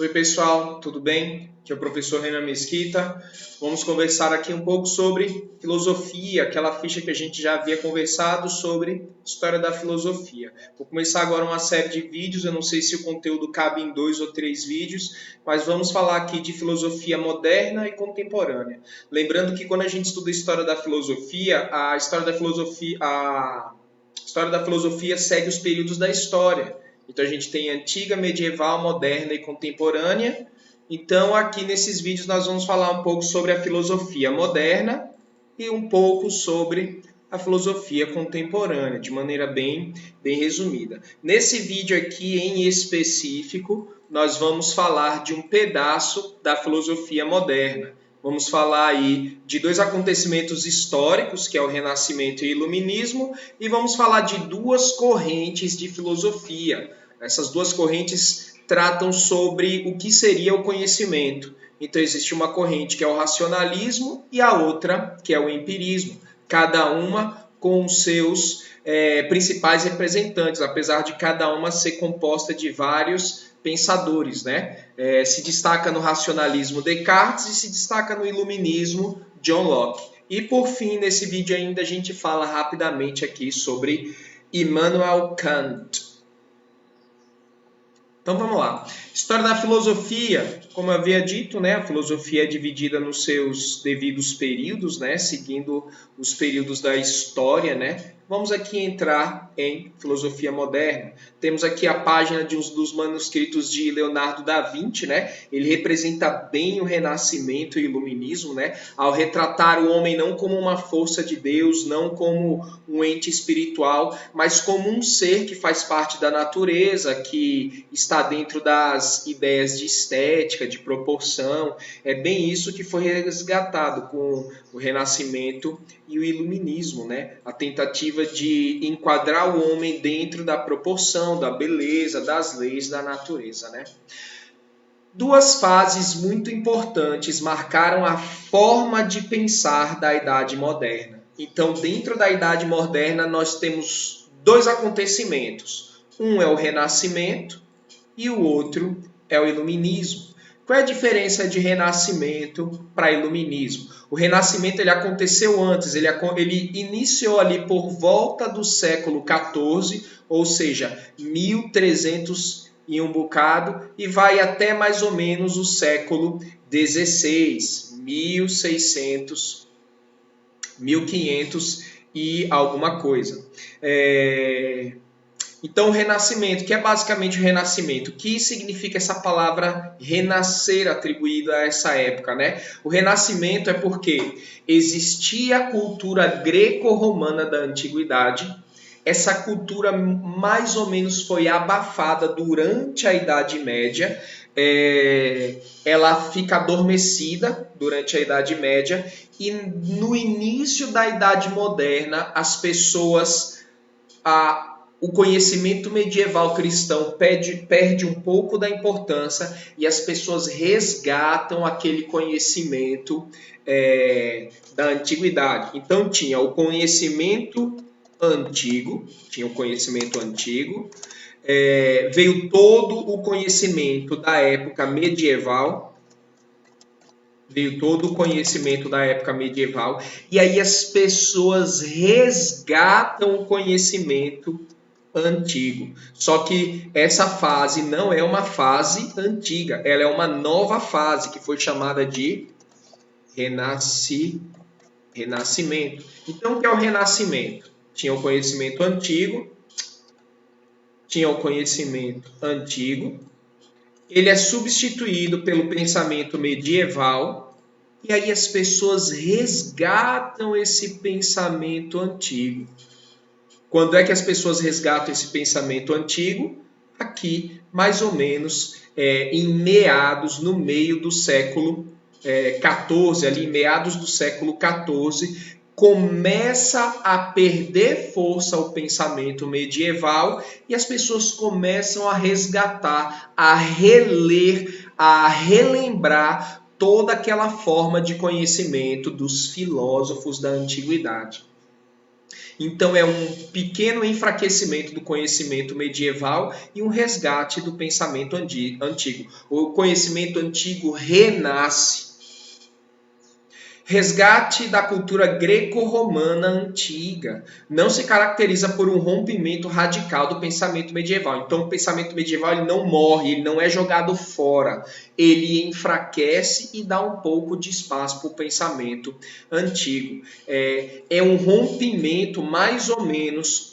Oi pessoal, tudo bem? Aqui é o professor Renan Mesquita. Vamos conversar aqui um pouco sobre filosofia, aquela ficha que a gente já havia conversado sobre história da filosofia. Vou começar agora uma série de vídeos, eu não sei se o conteúdo cabe em 2 ou 3 vídeos, mas vamos falar aqui de filosofia moderna e contemporânea. Lembrando que quando a gente estuda a história da filosofia segue os períodos da história. Então a gente tem antiga, medieval, moderna e contemporânea. Então aqui nesses vídeos nós vamos falar um pouco sobre a filosofia moderna e um pouco sobre a filosofia contemporânea, de maneira bem resumida. Nesse vídeo aqui em específico, nós vamos falar de um pedaço da filosofia moderna. Vamos falar aí de 2 acontecimentos históricos, que é o Renascimento e o Iluminismo, e vamos falar de 2 correntes de filosofia. Essas 2 correntes tratam sobre o que seria o conhecimento. Então existe uma corrente que é o racionalismo e a outra que é o empirismo. Cada uma com os seus principais representantes, apesar de cada uma ser composta de vários pensadores, né? Se destaca no racionalismo Descartes e se destaca no iluminismo John Locke. E por fim, nesse vídeo ainda a gente fala rapidamente aqui sobre Immanuel Kant. Então vamos lá. História da filosofia, como eu havia dito, né? A filosofia é dividida nos seus devidos períodos, né? Seguindo os períodos da história, né? Vamos aqui entrar em filosofia moderna. Temos aqui a página de um dos manuscritos de Leonardo da Vinci, né? Ele representa bem o Renascimento e o Iluminismo, né? Ao retratar o homem não como uma força de Deus, não como um ente espiritual, mas como um ser que faz parte da natureza, que está dentro das ideias de estética, de proporção. É bem isso que foi resgatado com o Renascimento e o Iluminismo, né? A tentativa de enquadrar o homem dentro da proporção, da beleza, das leis da natureza, né? 2 fases muito importantes marcaram a forma de pensar da Idade Moderna. Então, dentro da Idade Moderna, nós temos 2 acontecimentos. Um é o Renascimento e o outro é o Iluminismo. Qual é a diferença de Renascimento para Iluminismo? O Renascimento ele aconteceu antes, ele iniciou ali por volta do século XIV, ou seja, 1300 e um bocado, e vai até mais ou menos o século XVI, 1600, 1500 e alguma coisa. Então, o Renascimento, que é basicamente o Renascimento, o que significa essa palavra renascer atribuída a essa época, né? O Renascimento é porque existia a cultura greco-romana da antiguidade. Essa cultura mais ou menos foi abafada durante a Idade Média. Ela fica adormecida durante a Idade Média e no início da Idade Moderna as pessoas... O conhecimento medieval cristão perde um pouco da importância e as pessoas resgatam aquele conhecimento da antiguidade. Então tinha o conhecimento antigo, veio todo o conhecimento da época medieval, e aí as pessoas resgatam o conhecimento antigo. Só que essa fase não é uma fase antiga, ela é uma nova fase que foi chamada de renascimento. Então, o que é o renascimento? Tinha o conhecimento antigo, ele é substituído pelo pensamento medieval, e aí as pessoas resgatam esse pensamento antigo. Quando é que as pessoas resgatam esse pensamento antigo? Aqui, mais ou menos, no meio do século XIV, ali em meados do século XIV, começa a perder força o pensamento medieval e as pessoas começam a resgatar, a reler, a relembrar toda aquela forma de conhecimento dos filósofos da antiguidade. Então é um pequeno enfraquecimento do conhecimento medieval e um resgate do pensamento antigo. O conhecimento antigo renasce. Resgate da cultura greco-romana antiga. Não se caracteriza por um rompimento radical do pensamento medieval. Então, o pensamento medieval ele não morre, ele não é jogado fora. Ele enfraquece e dá um pouco de espaço para o pensamento antigo. É um rompimento mais ou menos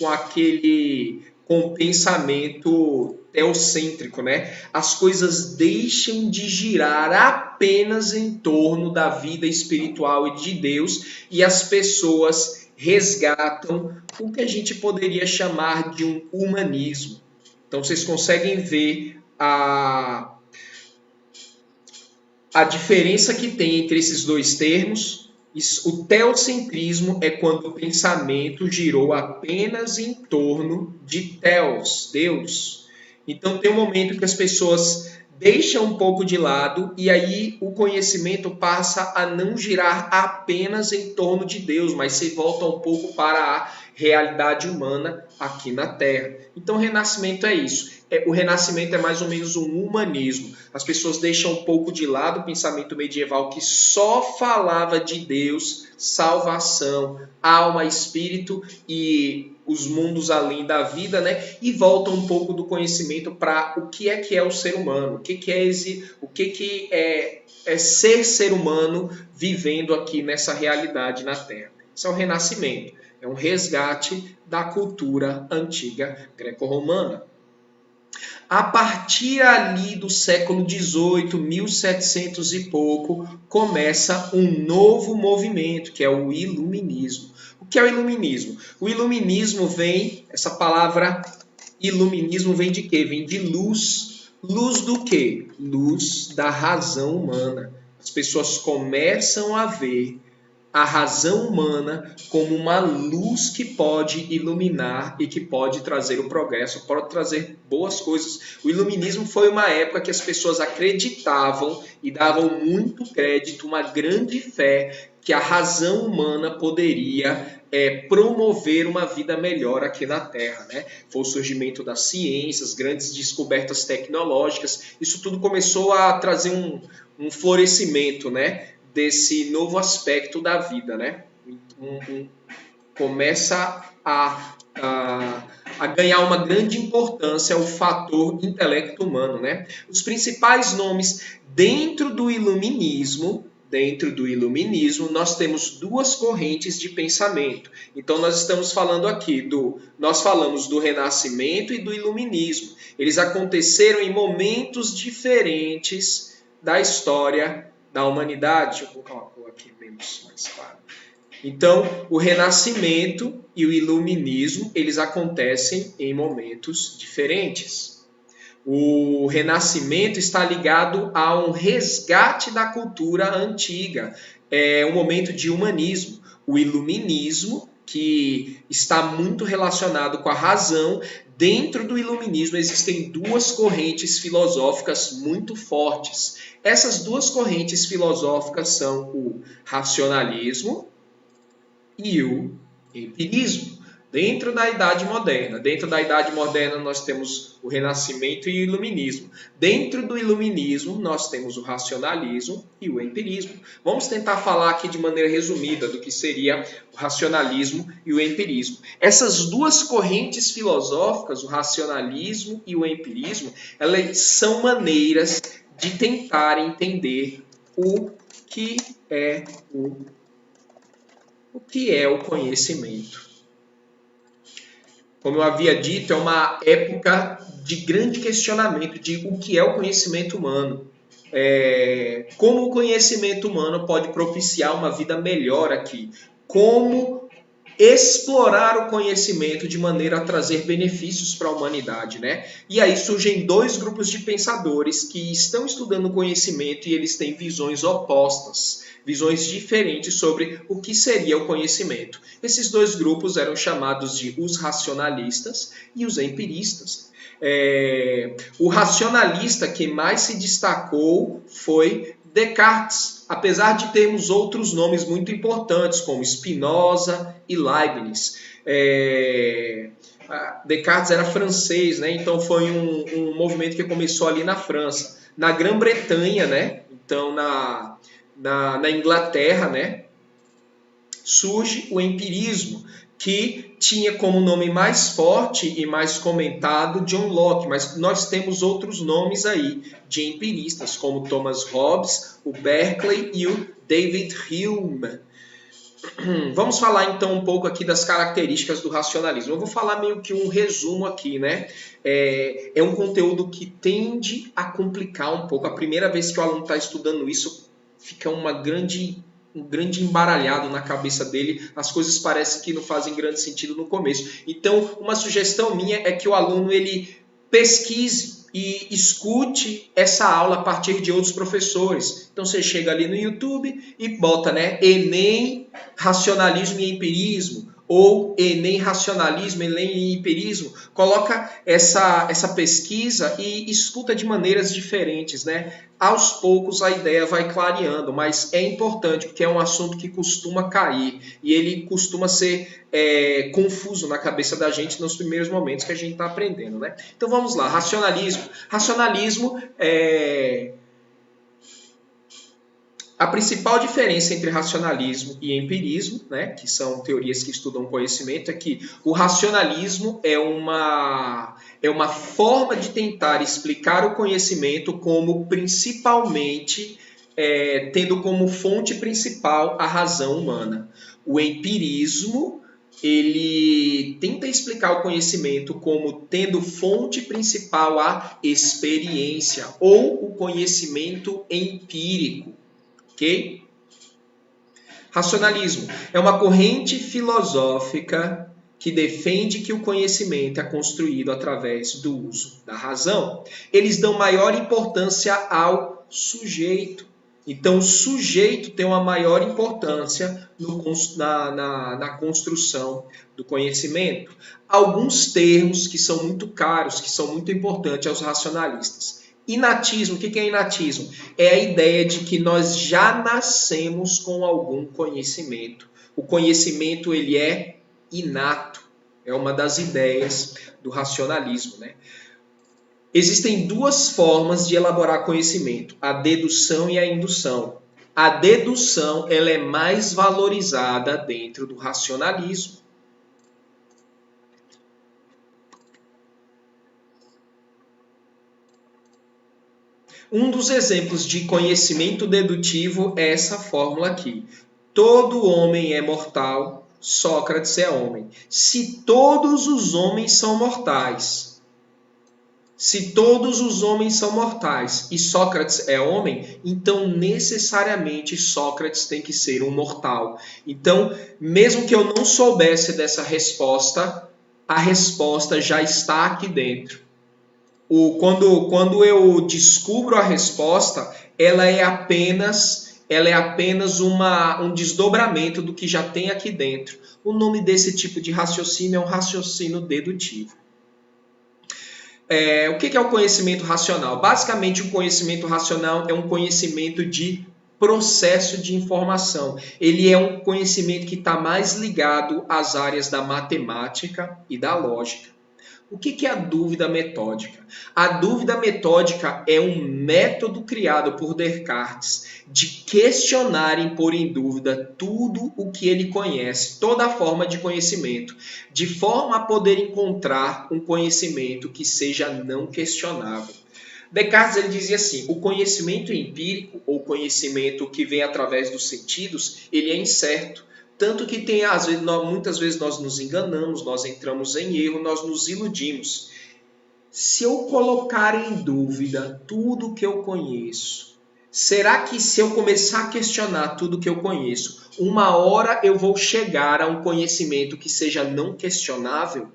com o pensamento teocêntrico, né? As coisas deixam de girar apenas em torno da vida espiritual e de Deus e as pessoas resgatam o que a gente poderia chamar de um humanismo. Então vocês conseguem ver a diferença que tem entre esses dois termos. O teocentrismo é quando o pensamento girou apenas em torno de Theos, Deus. Então tem um momento que as pessoas deixam um pouco de lado e aí o conhecimento passa a não girar apenas em torno de Deus, mas se volta um pouco para a realidade humana aqui na Terra. Então o renascimento é isso. O renascimento é mais ou menos um humanismo. As pessoas deixam um pouco de lado o pensamento medieval que só falava de Deus, salvação, alma, espírito e os mundos além da vida, né? E voltam um pouco do conhecimento para o que é o ser humano, o que é ser ser humano vivendo aqui nessa realidade na Terra. Isso é o renascimento, é um resgate da cultura antiga greco-romana. A partir ali do século XVIII, 1700 e pouco, começa um novo movimento, que é o iluminismo. O que é o iluminismo? O iluminismo essa palavra iluminismo vem de quê? Vem de luz. Luz do quê? Luz da razão humana. As pessoas começam a ver a razão humana como uma luz que pode iluminar e que pode trazer o progresso, pode trazer boas coisas. O iluminismo foi uma época que as pessoas acreditavam e davam muito crédito, uma grande fé que a razão humana poderia promover uma vida melhor aqui na Terra, né? Foi o surgimento das ciências, grandes descobertas tecnológicas, isso tudo começou a trazer um florescimento, né? Desse novo aspecto da vida, né? Começa a ganhar uma grande importância o fator intelecto humano, né? Os principais nomes dentro do iluminismo, nós temos duas correntes de pensamento. Então nós estamos falando aqui nós falamos do Renascimento e do Iluminismo. Eles aconteceram em momentos diferentes da história da humanidade. Deixa eu colocar uma cor aqui mais clara. Então, o Renascimento e o Iluminismo, eles acontecem em momentos diferentes. O Renascimento está ligado a um resgate da cultura antiga, é um momento de humanismo. O Iluminismo, que está muito relacionado com a razão, dentro do Iluminismo existem duas correntes filosóficas muito fortes. Essas duas correntes filosóficas são o racionalismo e o empirismo. Dentro da Idade Moderna nós temos o Renascimento e o Iluminismo. Dentro do Iluminismo nós temos o racionalismo e o empirismo. Vamos tentar falar aqui de maneira resumida do que seria o racionalismo e o empirismo. Essas duas correntes filosóficas, o racionalismo e o empirismo, elas são maneiras de tentar entender o que é o conhecimento. Como eu havia dito, é uma época de grande questionamento de o que é o conhecimento humano. Como o conhecimento humano pode propiciar uma vida melhor aqui. Como explorar o conhecimento de maneira a trazer benefícios para a humanidade, né? E aí surgem dois grupos de pensadores que estão estudando o conhecimento e eles têm visões opostas, visões diferentes sobre o que seria o conhecimento. Esses dois grupos eram chamados de os racionalistas e os empiristas. O racionalista que mais se destacou foi Descartes, apesar de termos outros nomes muito importantes, como Spinoza e Leibniz. Descartes era francês, né? Então foi um movimento que começou ali na França. Na Grã-Bretanha, né? Então na Inglaterra, né? Surge o empirismo, que tinha como nome mais forte e mais comentado John Locke, mas nós temos outros nomes aí de empiristas, como Thomas Hobbes, o Berkeley e o David Hume. Vamos falar então um pouco aqui das características do racionalismo. Eu vou falar meio que um resumo aqui, né? É um conteúdo que tende a complicar um pouco. A primeira vez que o aluno está estudando isso, fica um grande embaralhado na cabeça dele. As coisas parecem que não fazem grande sentido no começo. Então, uma sugestão minha é que o aluno ele pesquise e escute essa aula a partir de outros professores. Então você chega ali no YouTube e bota, né, Enem, racionalismo e empirismo, ou Enem, racionalismo, Enem e empirismo. Coloca essa pesquisa e escuta de maneiras diferentes, né? Aos poucos a ideia vai clareando, mas é importante porque é um assunto que costuma cair e ele costuma ser confuso na cabeça da gente nos primeiros momentos que a gente está aprendendo, né? Então vamos lá, racionalismo. Racionalismo é... A principal diferença entre racionalismo e empirismo, né, que são teorias que estudam conhecimento, é que o racionalismo é uma forma de tentar explicar o conhecimento como principalmente tendo como fonte principal a razão humana. O empirismo ele tenta explicar o conhecimento como tendo fonte principal a experiência ou o conhecimento empírico. Ok? Racionalismo é uma corrente filosófica que defende que o conhecimento é construído através do uso da razão. Eles dão maior importância ao sujeito. Então, o sujeito tem uma maior importância na construção do conhecimento. Alguns termos que são muito caros, que são muito importantes aos racionalistas. Inatismo, o que é inatismo? É a ideia de que nós já nascemos com algum conhecimento. O conhecimento ele é inato. É uma das ideias do racionalismo, né? Existem duas formas de elaborar conhecimento, a dedução e a indução. A dedução ela é mais valorizada dentro do racionalismo. Um dos exemplos de conhecimento dedutivo é essa fórmula aqui. Todo homem é mortal, Sócrates é homem. Se todos os homens são mortais, e Sócrates é homem, então necessariamente Sócrates tem que ser um mortal. Então, mesmo que eu não soubesse dessa resposta, a resposta já está aqui dentro. Quando eu descubro a resposta, ela é apenas um desdobramento do que já tem aqui dentro. O nome desse tipo de raciocínio é um raciocínio dedutivo. O que é o conhecimento racional? Basicamente, o conhecimento racional é um conhecimento de processo de informação. Ele é um conhecimento que está mais ligado às áreas da matemática e da lógica. O que é a dúvida metódica? A dúvida metódica é um método criado por Descartes de questionar e pôr em dúvida tudo o que ele conhece, toda a forma de conhecimento, de forma a poder encontrar um conhecimento que seja não questionável. Descartes ele dizia assim, o conhecimento empírico, ou conhecimento que vem através dos sentidos, ele é incerto. Tanto que muitas vezes nós nos enganamos, nós entramos em erro, nós nos iludimos. Se eu colocar em dúvida tudo que eu conheço, será que se eu começar a questionar tudo que eu conheço, uma hora eu vou chegar a um conhecimento que seja não questionável?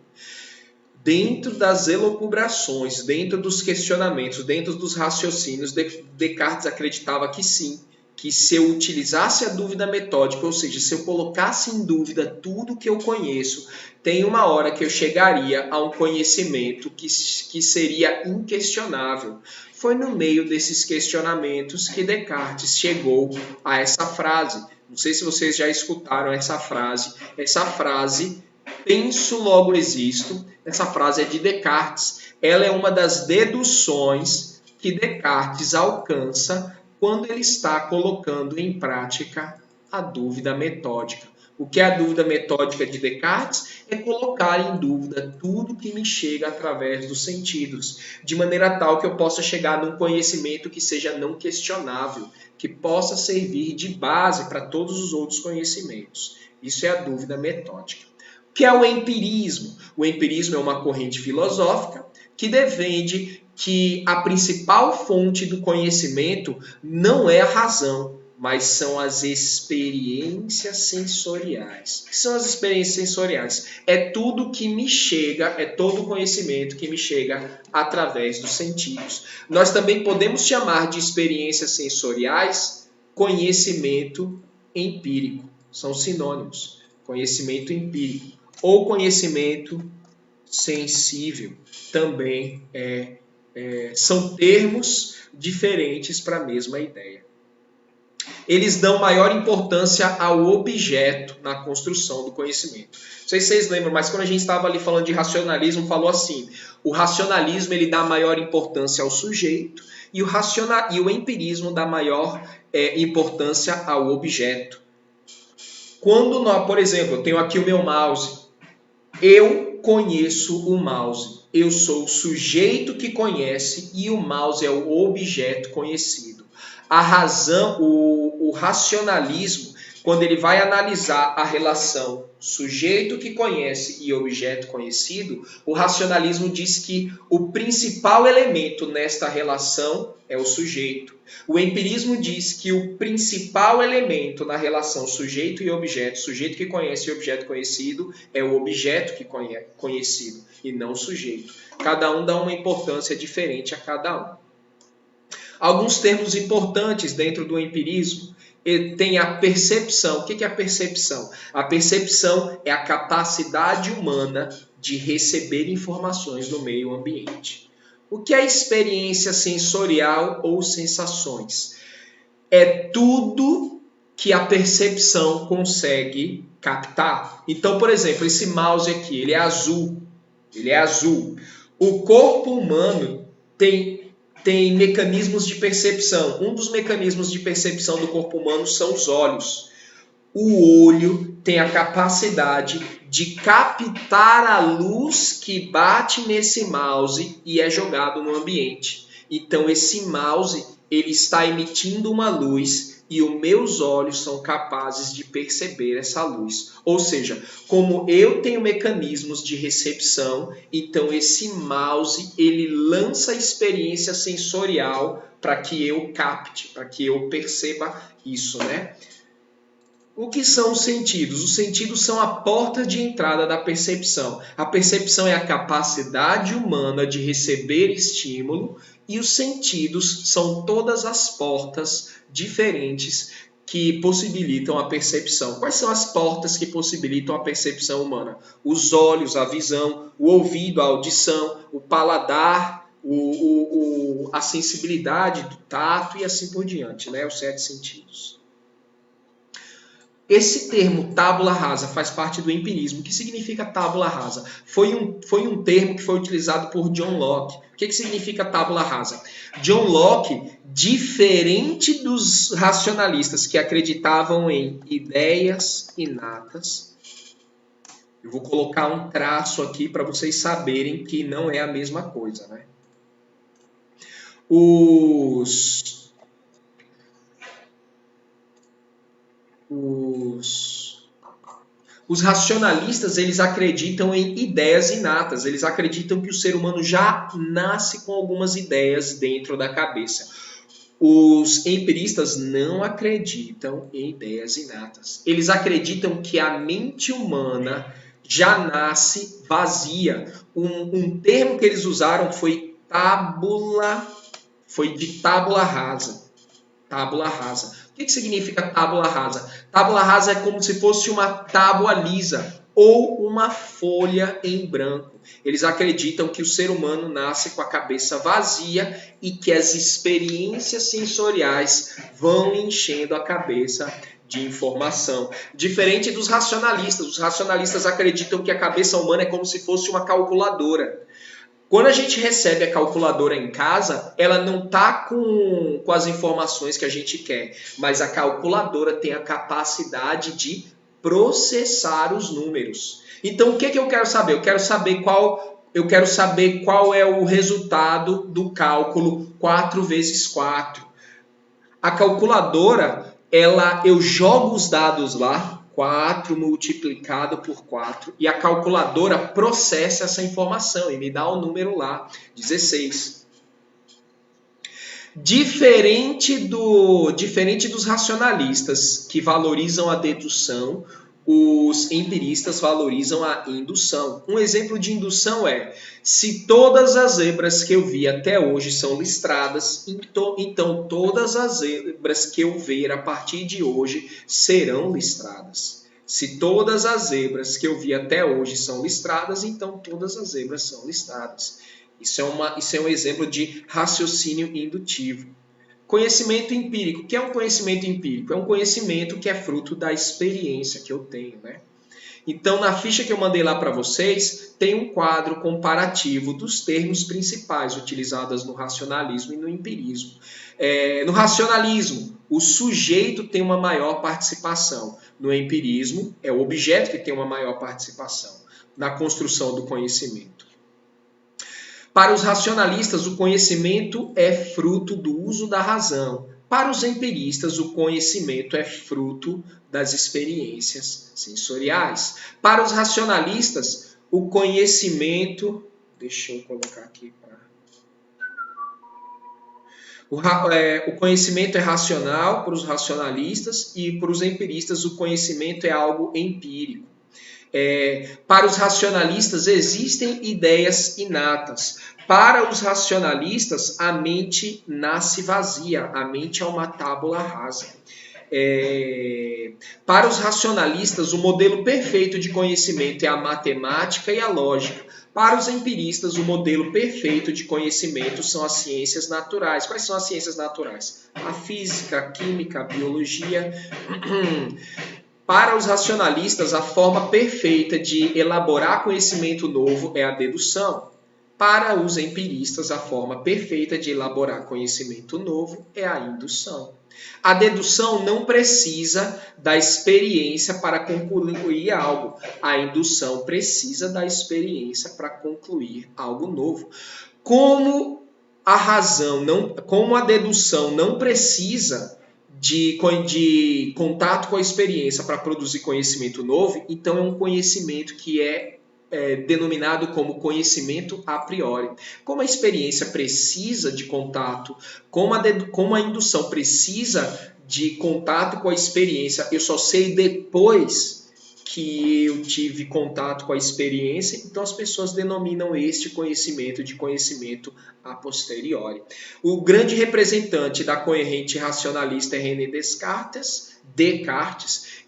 Dentro das elucubrações, dentro dos questionamentos, dentro dos raciocínios, Descartes acreditava que sim, que se eu utilizasse a dúvida metódica, ou seja, se eu colocasse em dúvida tudo que eu conheço, tem uma hora que eu chegaria a um conhecimento que seria inquestionável. Foi no meio desses questionamentos que Descartes chegou a essa frase. Não sei se vocês já escutaram essa frase. Essa frase penso, logo existo. Essa frase é de Descartes. Ela é uma das deduções que Descartes alcança quando ele está colocando em prática a dúvida metódica. O que é a dúvida metódica de Descartes? É colocar em dúvida tudo que me chega através dos sentidos, de maneira tal que eu possa chegar num conhecimento que seja não questionável, que possa servir de base para todos os outros conhecimentos. Isso é a dúvida metódica. O que é o empirismo? O empirismo é uma corrente filosófica que defende que a principal fonte do conhecimento não é a razão, mas são as experiências sensoriais. O que são as experiências sensoriais? É tudo que me chega, é todo o conhecimento que me chega através dos sentidos. Nós também podemos chamar de experiências sensoriais conhecimento empírico. São sinônimos. Conhecimento empírico ou conhecimento sensível também são termos diferentes para a mesma ideia. Eles dão maior importância ao objeto na construção do conhecimento. Não sei se vocês lembram, mas quando a gente estava ali falando de racionalismo, falou assim, o racionalismo ele dá maior importância ao sujeito e o empirismo dá maior importância ao objeto. Quando nós, por exemplo, eu tenho aqui o meu mouse, eu conheço o mouse, eu sou o sujeito que conhece e o mouse é o objeto conhecido. A razão, o racionalismo, quando ele vai analisar a relação sujeito que conhece e objeto conhecido, o racionalismo diz que o principal elemento nesta relação é o sujeito. O empirismo diz que o principal elemento na relação sujeito e objeto, sujeito que conhece e objeto conhecido, é o objeto que é conhecido e não o sujeito. Cada um dá uma importância diferente a cada um. Alguns termos importantes dentro do empirismo tem a percepção. O que é a percepção? A percepção é a capacidade humana de receber informações do meio ambiente. O que é experiência sensorial ou sensações? É tudo que a percepção consegue captar. Então, por exemplo, esse mouse aqui, ele é azul. Ele é azul. O corpo humano tem mecanismos de percepção. Um dos mecanismos de percepção do corpo humano são os olhos. O olho tem a capacidade de captar a luz que bate nesse mouse e é jogado no ambiente. Então, esse mouse ele está emitindo uma luz e os meus olhos são capazes de perceber essa luz. Ou seja, como eu tenho mecanismos de recepção, então esse mouse ele lança a experiência sensorial para que eu capte, para que eu perceba isso, né? O que são os sentidos? Os sentidos são a porta de entrada da percepção. A percepção é a capacidade humana de receber estímulo e os sentidos são todas as portas diferentes que possibilitam a percepção. Quais são as portas que possibilitam a percepção humana? Os olhos, a visão, o ouvido, a audição, o paladar, a sensibilidade do tato e assim por diante, né? Os 7 sentidos. Esse termo tábula rasa faz parte do empirismo. O que significa tábula rasa? Foi um termo que foi utilizado por John Locke. O que significa tábula rasa? John Locke, diferente dos racionalistas que acreditavam em ideias inatas, eu vou colocar um traço aqui para vocês saberem que não é a mesma coisa, né? Os racionalistas, eles acreditam em ideias inatas. Eles acreditam que o ser humano já nasce com algumas ideias dentro da cabeça. Os empiristas não acreditam em ideias inatas. Eles acreditam que a mente humana já nasce vazia. Um termo que eles usaram foi de tábula rasa. Tábula rasa. O que significa tábula rasa? Tábula rasa é como se fosse uma tábua lisa ou uma folha em branco. Eles acreditam que o ser humano nasce com a cabeça vazia e que as experiências sensoriais vão enchendo a cabeça de informação. Diferente dos racionalistas. Os racionalistas acreditam que a cabeça humana é como se fosse uma calculadora. Quando a gente recebe a calculadora em casa, ela não está com as informações que a gente quer, mas a calculadora tem a capacidade de processar os números. Então, o que eu quero saber? Eu quero saber qual é o resultado do cálculo 4 vezes 4. A calculadora, eu jogo os dados lá, 4 multiplicado por 4, e a calculadora processa essa informação e me dá o número lá, 16. Diferente dos racionalistas, que valorizam a dedução, os empiristas valorizam a indução. Um exemplo de indução é, se todas as zebras que eu vi até hoje são listradas, então todas as zebras que eu ver a partir de hoje serão listradas. Se todas as zebras que eu vi até hoje são listradas, então todas as zebras são listradas. Isso é um exemplo de raciocínio indutivo. Conhecimento empírico. O que é um conhecimento empírico? É um conhecimento que é fruto da experiência que eu tenho, né? Então, na ficha que eu mandei lá para vocês, tem um quadro comparativo dos termos principais utilizados no racionalismo e no empirismo. No racionalismo, o sujeito tem uma maior participação. No empirismo, é o objeto que tem uma maior participação na construção do conhecimento. Para os racionalistas, o conhecimento é fruto do uso da razão. Para os empiristas, o conhecimento é fruto das experiências sensoriais. Para os racionalistas, o conhecimento... Deixa eu colocar aqui o conhecimento é racional para os racionalistas e para os empiristas o conhecimento é algo empírico. Para os racionalistas existem ideias inatas. Para os racionalistas, a mente nasce vazia, a mente é uma tábula rasa. Para os racionalistas, o modelo perfeito de conhecimento é a matemática e a lógica. Para os empiristas, o modelo perfeito de conhecimento são as ciências naturais. Quais são as ciências naturais? A física, a química, a biologia. Para os racionalistas, a forma perfeita de elaborar conhecimento novo é a dedução. Para os empiristas, a forma perfeita de elaborar conhecimento novo é a indução. A dedução não precisa da experiência para concluir algo. A indução precisa da experiência para concluir algo novo. Como a dedução não precisa de contato com a experiência para produzir conhecimento novo, então é um conhecimento que é denominado como conhecimento a priori. Como a experiência precisa de contato, como a indução precisa de contato com a experiência, eu só sei depois que eu tive contato com a experiência, então as pessoas denominam este conhecimento de conhecimento a posteriori. O grande representante da corrente racionalista é René Descartes,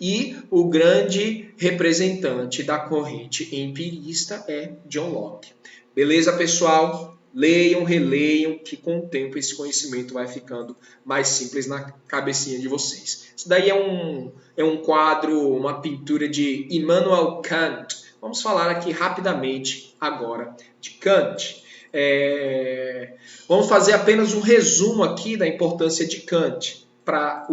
e o grande representante da corrente empirista é John Locke. Beleza, pessoal? Leiam, releiam, que com o tempo esse conhecimento vai ficando mais simples na cabecinha de vocês. Isso daí é um quadro, uma pintura de Immanuel Kant. Vamos falar aqui rapidamente agora de Kant. Vamos fazer apenas um resumo aqui da importância de Kant para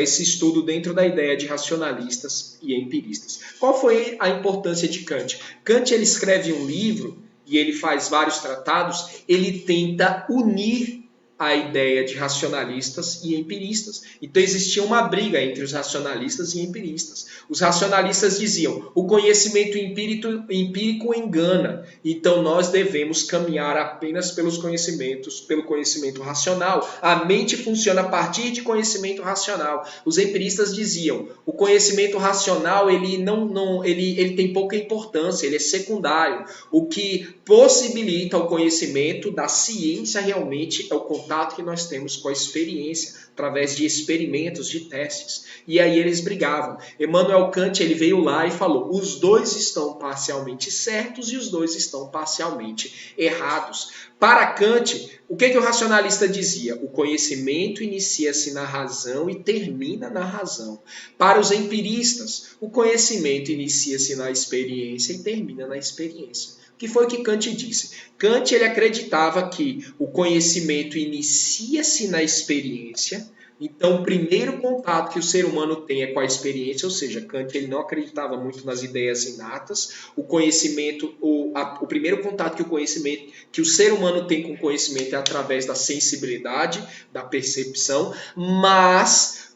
esse estudo dentro da ideia de racionalistas e empiristas. Qual foi a importância de Kant? Kant ele escreve um livro e ele faz vários tratados, ele tenta unir a ideia de racionalistas e empiristas. Então existia uma briga entre os racionalistas e empiristas. Os racionalistas diziam, o conhecimento empírico engana, então nós devemos caminhar apenas pelo conhecimento racional. A mente funciona a partir de conhecimento racional. Os empiristas diziam, o conhecimento racional ele tem pouca importância, ele é secundário. O que possibilita o conhecimento da ciência realmente é o contato contato que nós temos com a experiência, através de experimentos, de testes. E aí eles brigavam. Immanuel Kant ele veio lá e falou, os dois estão parcialmente certos e os dois estão parcialmente errados. Para Kant, o que o racionalista dizia? O conhecimento inicia-se na razão e termina na razão. Para os empiristas, o conhecimento inicia-se na experiência e termina na experiência. O que foi que Kant disse? Kant ele acreditava que o conhecimento inicia-se na experiência. Então, o primeiro contato que o ser humano tem é com a experiência, ou seja, Kant ele não acreditava muito nas ideias inatas. O conhecimento, o primeiro contato que o ser humano tem com o conhecimento é através da sensibilidade, da percepção, mas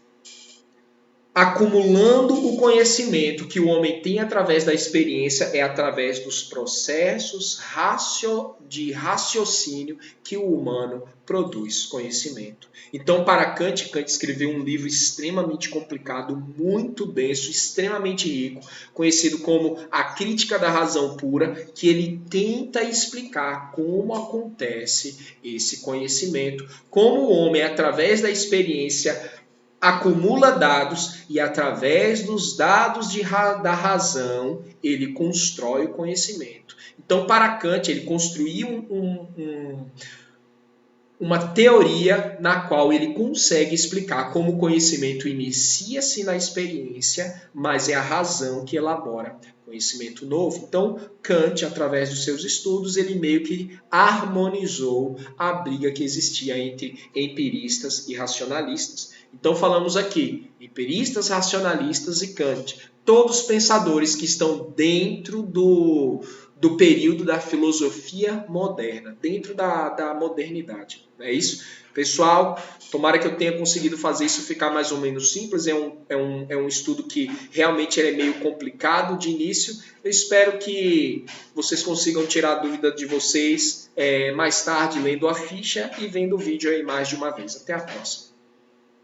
acumulando o conhecimento que o homem tem através da experiência é através dos processos de raciocínio que o humano produz conhecimento. Então, para Kant, Kant escreveu um livro extremamente complicado, muito denso, extremamente rico, conhecido como A Crítica da Razão Pura, que ele tenta explicar como acontece esse conhecimento, como o homem, através da experiência, acumula dados e, através dos dados da razão, ele constrói o conhecimento. Então, para Kant, ele construiu uma teoria na qual ele consegue explicar como o conhecimento inicia-se na experiência, mas é a razão que elabora conhecimento novo. Então, Kant, através dos seus estudos, ele meio que harmonizou a briga que existia entre empiristas e racionalistas. Então, falamos aqui, empiristas, racionalistas e Kant, todos pensadores que estão dentro do período da filosofia moderna, dentro da modernidade. É isso? Pessoal, tomara que eu tenha conseguido fazer isso ficar mais ou menos simples. É um estudo que realmente é meio complicado de início. Eu espero que vocês consigam tirar a dúvida de vocês mais tarde, lendo a ficha e vendo o vídeo aí mais de uma vez. Até a próxima.